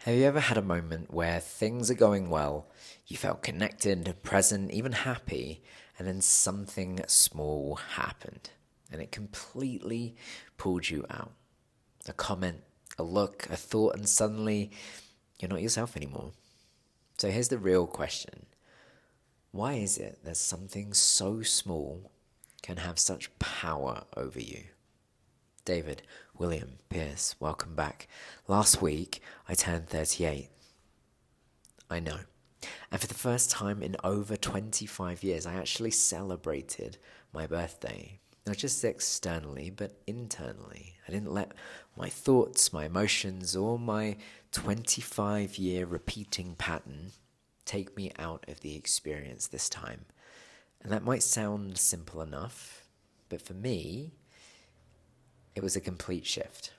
Have you ever had a moment where things are going well, you felt connected, present, even happy, and then something small happened and it completely pulled you out? A comment, a look, a thought, and suddenly you're not yourself anymore. So here's the real question. Why is it that something so small can have such power over you? David, William, Pearce, welcome back. Last week, I turned 38. I know. And for the first time in over 25 years, I actually celebrated my birthday. Not just externally, but internally. I didn't let my thoughts, my emotions, or my 25-year repeating pattern take me out of the experience this time. And that might sound simple enough, but for me, it was a complete shift.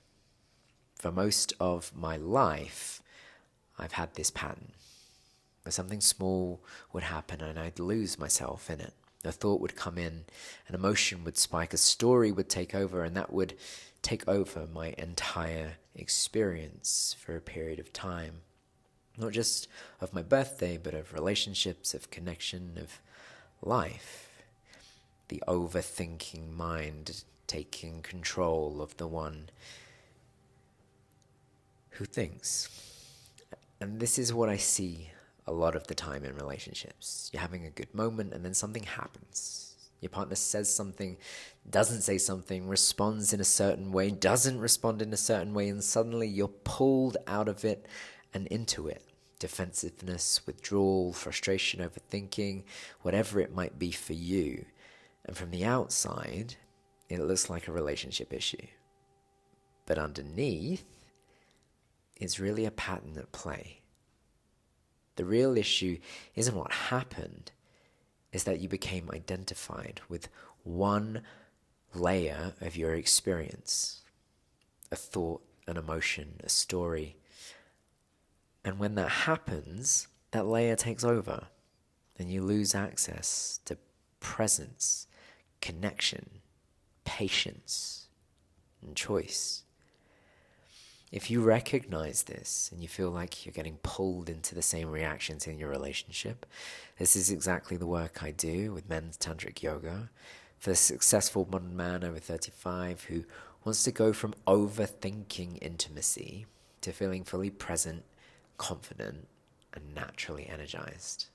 For most of my life, I've had this pattern where something small would happen and I'd lose myself in it. A thought would come in, an emotion would spike, a story would take over, and that would take over my entire experience for a period of time. Not just of my birthday, but of relationships, of connection, of life. The overthinking mind taking control of the one who thinks. And this is what I see a lot of the time in relationships. You're having a good moment and then something happens. Your partner says something, doesn't say something, responds in a certain way, doesn't respond in a certain way, and suddenly you're pulled out of it and into it. Defensiveness, withdrawal, frustration, overthinking, whatever it might be for you. And from the outside, it looks like a relationship issue. But underneath, it's really a pattern at play. The real issue isn't what happened, it's that you became identified with one layer of your experience. A thought, an emotion, a story. And when that happens, that layer takes over. And you lose access to presence, connection, patience, and choice. If you recognize this and you feel like you're getting pulled into the same reactions in your relationship, this is exactly the work I do with men's tantric yoga for the successful modern man over 35 who wants to go from overthinking intimacy to feeling fully present, confident, and naturally energized.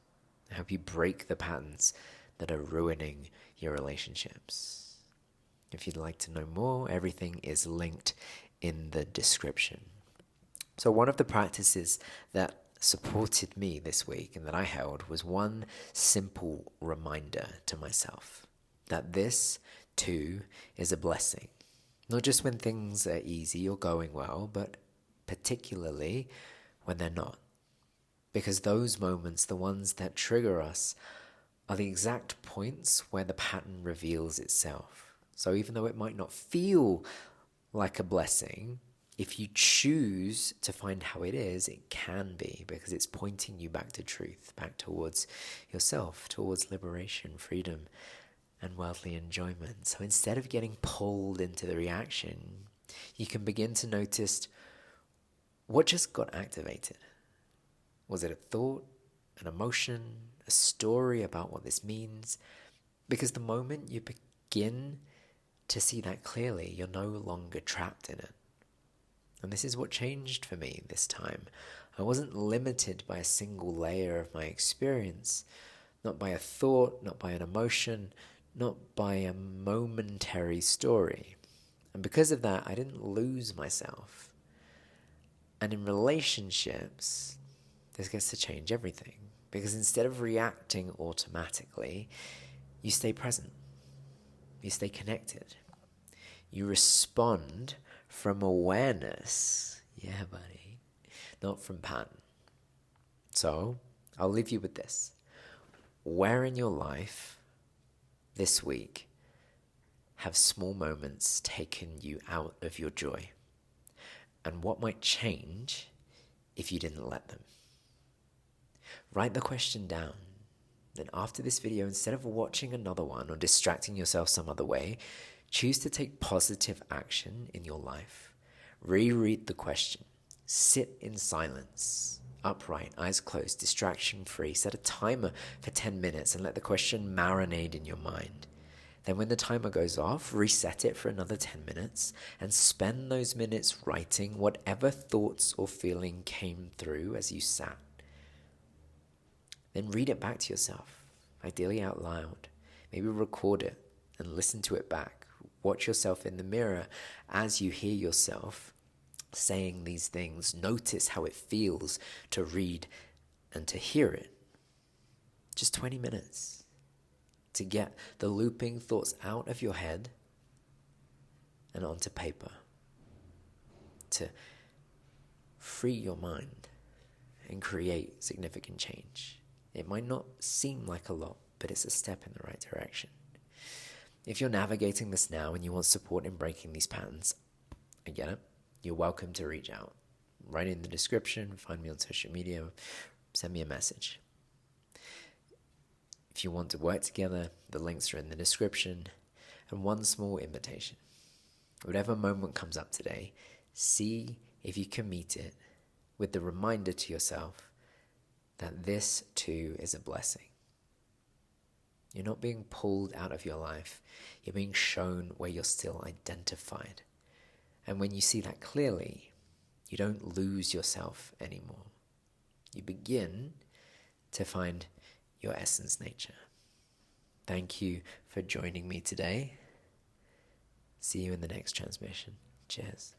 I help you break the patterns that are ruining your relationships. If you'd like to know more, everything is linked in the description. So one of the practices that supported me this week and that I held was one simple reminder to myself that this too is a blessing. Not just when things are easy or going well, but particularly when they're not. Because those moments, the ones that trigger us, are the exact points where the pattern reveals itself. So even though it might not feel like a blessing, if you choose to find how it is, it can be, because it's pointing you back to truth, back towards yourself, towards liberation, freedom, and worldly enjoyment. So instead of getting pulled into the reaction, you can begin to notice what just got activated. Was it a thought, an emotion, a story about what this means? Because the moment you begin to see that clearly, you're no longer trapped in it. And this is what changed for me this time. I wasn't limited by a single layer of my experience, not by a thought, not by an emotion, not by a momentary story. And because of that, I didn't lose myself. And in relationships, this gets to change everything. Because instead of reacting automatically, you stay present. You stay connected. You respond from awareness. Yeah, buddy. Not from pattern. So, I'll leave you with this. Where in your life this week have small moments taken you out of your joy? And what might change if you didn't let them? Write the question down. Then after this video, instead of watching another one or distracting yourself some other way, choose to take positive action in your life. Reread the question. Sit in silence, upright, eyes closed, distraction free. Set a timer for 10 minutes and let the question marinate in your mind. Then when the timer goes off, reset it for another 10 minutes and spend those minutes writing whatever thoughts or feeling came through as you sat. Then read it back to yourself, ideally out loud. Maybe record it and listen to it back. Watch yourself in the mirror as you hear yourself saying these things. Notice how it feels to read and to hear it. Just 20 minutes to get the looping thoughts out of your head and onto paper. To free your mind and create significant change. It might not seem like a lot, but it's a step in the right direction. If you're navigating this now and you want support in breaking these patterns, I get it. You're welcome to reach out. Write in the description, find me on social media, send me a message. If you want to work together, the links are in the description. And one small invitation. Whatever moment comes up today, see if you can meet it with the reminder to yourself that this too is a blessing. You're not being pulled out of your life. You're being shown where you're still identified. And when you see that clearly, you don't lose yourself anymore. You begin to find your essence nature. Thank you for joining me today. See you in the next transmission. Cheers.